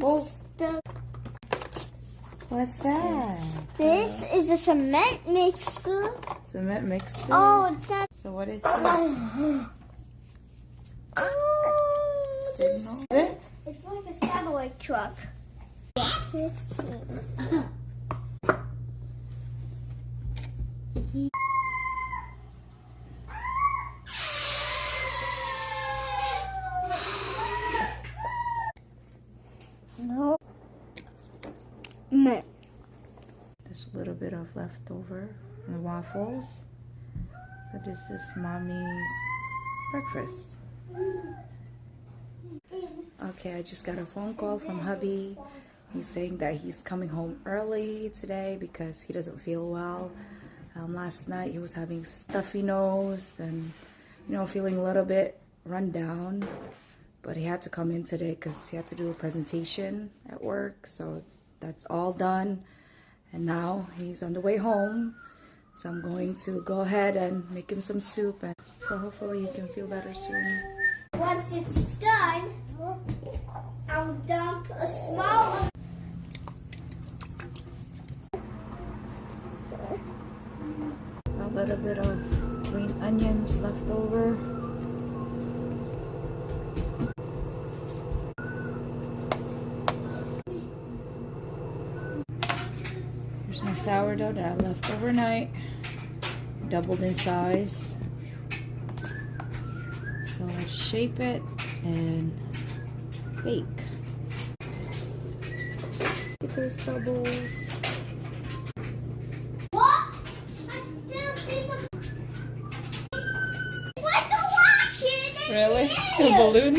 Whoa. What's that? This is a cement mixer. Cement mixer? Oh, it's not. So what is that? Signal? It's like a satellite truck. 15. No. Meh. There's a little bit of leftover in the waffles. So this is mommy's breakfast. Okay, I just got a phone call from hubby. He's saying that he's coming home early today because he doesn't feel well. Last night he was having stuffy nose and, you know, feeling a little bit run down. But he had to come in today because he had to do a presentation at work. So that's all done. And now he's on the way home. So I'm going to go ahead and make him some soup. And so hopefully he can feel better soon. Once it's done, I'll dump a small. A little bit of green onions left over. Here's my sourdough that I left overnight. Doubled in size. So let's shape it and bake. Get those bubbles. What? I still see some. Like a rocket! Really? A balloon?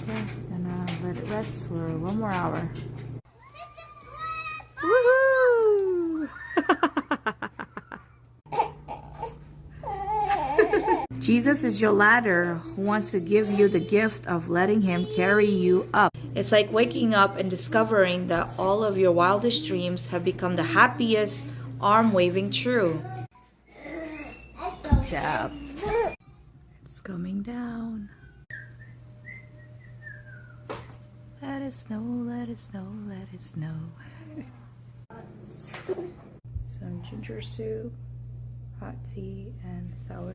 Okay, then let it rest for 1 more hour. Woohoo! Jesus is your ladder who wants to give you the gift of letting him carry you up. It's like waking up and discovering that all of your wildest dreams have become the happiest, arm-waving true. Good job. It's coming down. Let it snow, let it snow, let it snow. Some ginger soup, hot tea, and sour.